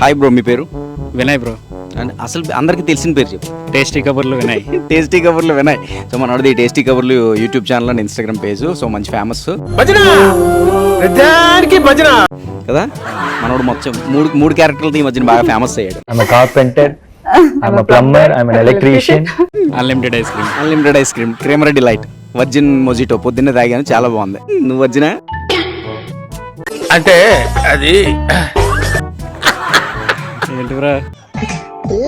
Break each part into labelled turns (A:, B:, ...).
A: Hi bro, మీ పేరు?
B: Vinay bro.
A: And అసలు అందరికీ తెలిసిన పేరు చెప్పు.
B: టేస్టీ కబుర్లు వినయ్.
A: టేస్టీ కబుర్లు వినయ్. సో మనది టేస్టీ కబుర్లు YouTube channel and Instagram page. So మంచి ఫేమస్ కదా మనోడు. మొత్తం మూడు క్యారెక్టర్లతో ఈ మధ్యన బాగా ఫేమస్ అయ్యాడు.
C: I'm a carpenter, I'm a plumber, I'm an electrician.
B: Unlimited ice cream.
A: Unlimited ice cream, creamery delight, virgin mojito పొద్దున్నే తాగాను, చాలా బాగుంది. నువ్వు వర్జినా?
D: అంటే అది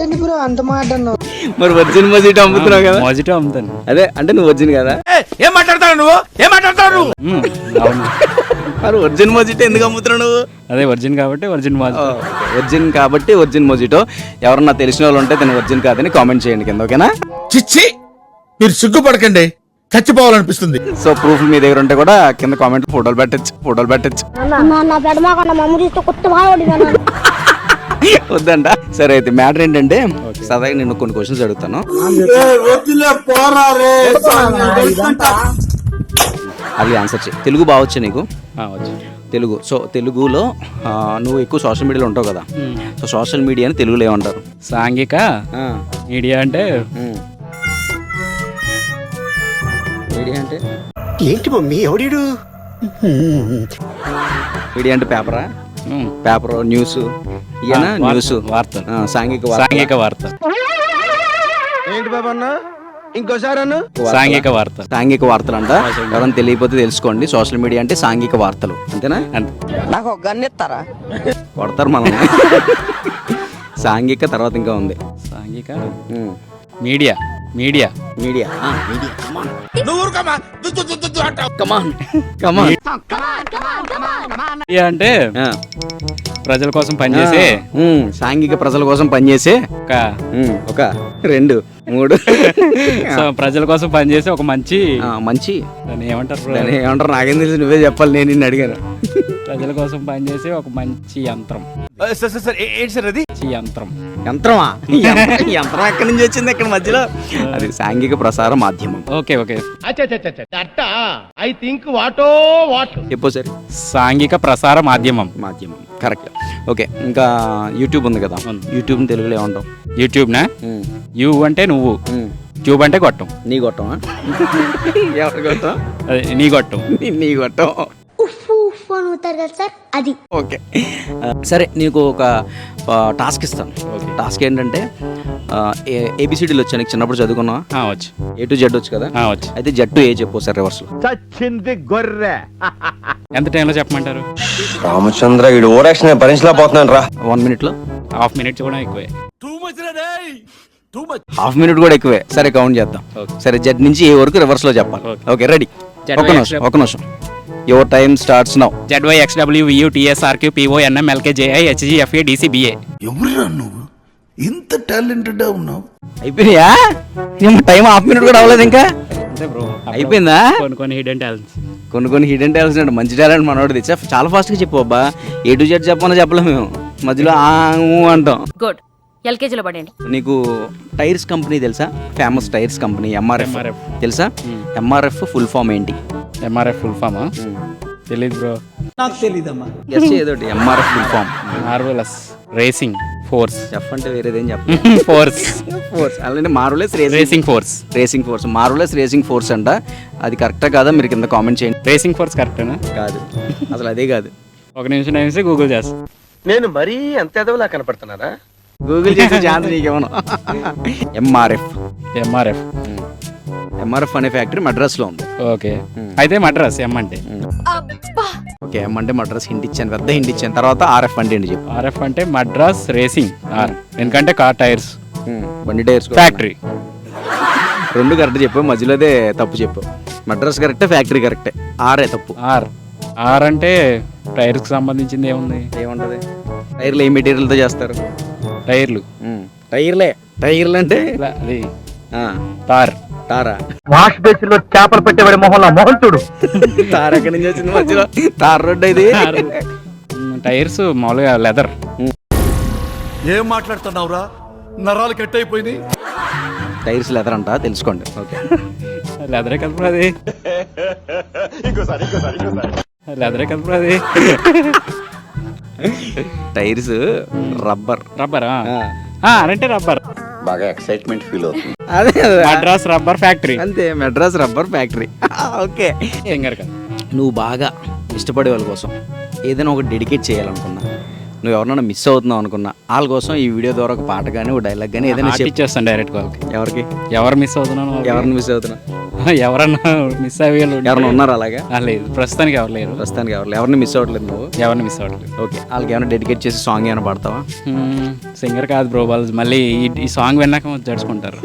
B: ఏంటి బ్రో
E: అంత మాట అన్నావు?
A: మరి వర్జిన్ మొజిటో అమ్ముతున్నావు కదా?
B: మొజిటో అమ్ముతాను.
A: అదే అంటే నువ్వు వర్జిన్ కదా?
D: ఏం మాట్లాడతావు నువ్వు?
B: అవును.
A: మరి వర్జిన్ మొజిటో ఎందుకు అమ్ముతున్నావు నువ్వు?
B: అదే వర్జిన్ కాబట్టి వర్జిన్ మొజిటో.
A: వర్జిన్ కాబట్టి వర్జిన్ మొజిటో. ఎవరన్నా తెలిసిన వాళ్ళు ఉంటే తను వర్జిన్ కాదని కామెంట్ చేయండి కింద, ఓకేనా?
D: చిచ్చి, మీరు సిగ్గుపడకండి, చచ్చిపోవాలనిపిస్తుంది.
A: సో ప్రూఫ్ మీ దగ్గర ఉంటే కూడా కింద కామెంట్ ఫోటోలు పెట్టచ్చు. వద్దంట. సరే అయితే మ్యాటర్ ఏంటంటే, సదాగా నేను కొన్ని క్వశ్చన్స్ అడుగుతాను. అది ఆన్సర్ చేయి. తెలుగు బాగా వచ్చా నీకు? తెలుగు. సో తెలుగులో నువ్వు ఎక్కువ సోషల్ మీడియాలో ఉంటావు కదా. సో సోషల్ మీడియాని తెలుగులో ఏమంటారు?
B: సాంఘిక మీడియా అంటే
A: మీడియా అంటే
E: ఏంటి మమ్మీ ఎవడీడు?
A: మీడియా అంటే పేపరా? పేపర్, న్యూస్, ఇయనా న్యూస్,
B: వార్త,
A: సాంఘిక వార్త.
E: ఏంటి బాబా అన్న? ఇంకోసారి అన్న?
B: సాంఘిక వార్త.
A: సాంఘిక వార్తలు అంట. ఎవరైనా తెలియకపోతే తెలుసుకోండి. సోషల్ మీడియా అంటే సాంఘిక వార్తలు, అంతేనా?
E: నాకు ఒక గన్ ఇస్తారా?
A: కొడతారు మనం. సాంఘిక తర్వాత ఇంకా ఉంది
B: సాంఘిక మీడియా. మీడియా
A: మీడియా
B: మీడియా అంటే ప్రజల కోసం పనిచేసే,
A: సాంఘిక ప్రజల కోసం పనిచేసే ఒక 2 3
B: సో ప్రజల కోసం పనిచేసే ఒక మంచి
A: దాన్ని
B: ఏమంటారు
A: నాకేం తెలుసు, నువ్వే చెప్పాలి, నేను నిన్ను అడిగాను.
B: ప్రజల కోసం పనిచేసే ఒక మంచి యంత్రం.
D: ఏంటి సార్ అది?
B: యంత్రం.
A: యంత్రమా? యంత్రం ఎక్కడి నుంచి వచ్చింది ఇక్కడ మధ్యలో? అది సాంఘిక ప్రసార మాధ్యమం.
B: ఓకే.
D: ఐ థింక్ వాటో వాట్
A: చెప్పు సరే.
B: సాంఘిక ప్రసార మాధ్యమం.
A: కరెక్ట్. ఓకే, ఇంకా యూట్యూబ్ ఉంది కదా. యూట్యూబ్ తెలుగులో ఏమంటావు?
B: యూట్యూబ్ నా యూ అంటే నువ్వు, ట్యూబ్ అంటే గొట్టం.
A: నీ గొట్టమా? ఎవరి గొట్టం?
B: అదే నీ గొట్టం.
A: నీ గొట్టం.
E: అది
A: ఓకే సరే, నీకు ఒక టాస్క్ ఇస్తాను. టాస్క్ ఏంటంటే, ఏబిసిడీలు వచ్చా నీకు? చిన్నప్పుడు చదువుకున్నా?
B: వచ్చు.
A: A to Z వచ్చు కదా?
B: వచ్చు.
A: అయితే జట్టు ఏ చెప్పు సార్ రివర్స్ లో.
D: చచ్చింది గొర్రె.
B: ఎంత టైంలో చెప్పమంటారు?
C: రామచంద్ర ఈడు ఓరాక్షన్ భరించలేకపోతున్నాను రా.
A: 1 minute లో?
B: హాఫ్ మినిట్స్ కూడా ఎక్కువే.
A: హాఫ్ మినిట్ కూడా ఎక్కువే. సరే కౌంట్ చేద్దాం. సరే, జడ్ నుంచి ఏ వరకు రివర్స్ లో చెప్పాలి. Okay ready? ఒక నిమిషం. Your time starts now.
B: ZYXWVUTSRQPONMLKJIHGFADCBA.
F: ఎవరురా నువ్వు? ఇంత టాలెంటెడ్ ఉన్నావు?
A: అయిపోయినాయా? టైం హాఫ్ మినిట్ కూడా అవ్వలేదు ఇంకా.
B: అంతే బ్రో.
A: అయిపోయిందా?
B: కొన్ని హిడెన్ టాలెంట్స్.
A: కొన్ని హిడెన్ టాలెంట్స్ అంటే మంచి టాలెంట్ మనోడిది. చాలా ఫాస్ట్ గా చెప్పు అబ్బా. A to Z చెప్పమని చెప్పలేము మేము, మధ్యలో అంటాం.
G: గుడ్. ఎల్కేజీలో పడండి.
A: నీకు టైర్స్ కంపెనీ తెలుసా? ఫేమస్ టైర్స్ కంపెనీ MRF తెలుసా? MRF ఫుల్ ఫామ్ ఏంటి?
B: MRF ఫుల్ ఫామా? తెలీదు బ్రో.
E: నాకు తెలీదమ్మా.
A: ఎస్ ఏదోటి. MRF full form
B: marvellous racing force.
A: F అంటే వేరేదేం
B: ఫోర్స్.
A: అలానే marvellous
B: racing force.
A: Marvellous racing force అంట. అది కరెక్టా కాదా మీరు కింద కామెంట్ చేయండి.
B: రేసింగ్ ఫోర్స్ కరెక్టేనా?
A: కాదు, అసలు అదే కాదు.
B: ఒక నిమిషం గూగుల్ చేస్తా.
D: నేను మరీ అంత ఎదవలా కనపడుతున్నారా?
A: గూగుల్ చేసే ఛాన్స్ నీకేమన్నా? MRF అనే ఫ్యాక్టరీ మద్రాస్ లో ఉంది.
B: ఓకే, అయితే మద్రాస్ ఎం అంటే.
A: ఓకే, ఎం అంటే మద్రాస్ హింట్ ఇచ్చాను, పెద్ద హింట్ ఇచ్చాను. తర్వాత RF అంటే ఏంటి చెప్పు?
B: RF అంటే మద్రాస్ రేసింగ్. ఎందుకంటే కార్ టైర్స్,
A: బండి టైర్స్
B: ఫ్యాక్టరీ.
A: 2 కరెక్ట్ చెప్పావు, మధ్యలోదే తప్పు చెప్పావు. మద్రాస్ కరెక్టే, ఫ్యాక్టరీ కరెక్టే, ఆరే తప్పు.
B: ఆర్ అంటే టైర్స్ కి సంబంధించింది
A: ఏముంటది? టైర్లు ఏ మెటీరియల్తో చేస్తారు? టైర్లు అంటే
B: అది
A: తారా.
C: వాష్ బేసిన్ లో చేపలు పెట్టేవాడి మొహంలో మొహం చూడు.
A: తార ఎక్కడి నుంచి వచ్చింది మధ్యలో? తార్ రోడ్ ఇది.
B: టైర్స్ మామూలుగా లెదర్.
F: ఏం మాట్లాడుతున్నావురా? నరాలు కట్ అయిపోయింది.
A: టైర్స్ లెదర్ అంట, తెలుసుకోండి. ఓకే,
B: లెదరే కదా అది. లెదరే కదా అది.
A: Tyres rubber.
B: రబ్బరా అంటే రబ్బర్.
H: బాగా ఎక్సైట్మెంట్ ఫీల్ అవుతుంది.
A: అదే
B: మద్రాస్ రబ్బర్ ఫ్యాక్టరీ.
A: అంతే, Madras rubber factory. Okay,
B: singer కదా.
A: నువ్వు బాగా ఇష్టపడే వాళ్ళ కోసం ఏదైనా ఒకటి డెడికేట్ చేయాలనుకున్నా, నువ్వు ఎవరినైనా మిస్ అవుతున్నావు అనుకున్నా, వాళ్ళ కోసం ఈ వీడియో ద్వారా ఒక పాట కానీ ఒక డైలాగ్ కానీ ఏదైనా
B: ఇచ్చేస్తాను డైరెక్ట్ వాళ్ళకి.
A: ఎవరికి?
B: ఎవరు మిస్ అవుతున్నాను,
A: ఎవరిని మిస్ అవుతున్నా?
B: ఎవరన్నా మిస్ అయ్యే
A: ఎవరైనా ఉన్నారు అలాగా?
B: లేదు, ప్రస్తుతానికి ఎవరు లేరు.
A: ప్రస్తుతానికి ఎవరిని మిస్ అవ్వట్లేదు నువ్వు?
B: ఎవరిని మిస్ అవ్వట్లేదు.
A: ఓకే, వాళ్ళకి ఏమైనా డెడికేట్ చేసి సాంగ్ ఏమైనా పాడతావా?
B: సింగర్ కాదు బ్రో, వాళ్ళు మళ్ళీ ఈ సాంగ్ విన్నాక జడుచుకుంటారు.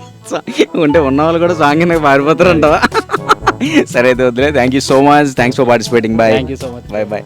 A: ఉంటే ఉన్న వాళ్ళు కూడా సాంగ్ నాకు పారిపోతారు అంటావా? సరే అయితే వద్దులే. Thank you so much, thanks for participating. Bye.
B: Thank you so much.
A: Bye bye.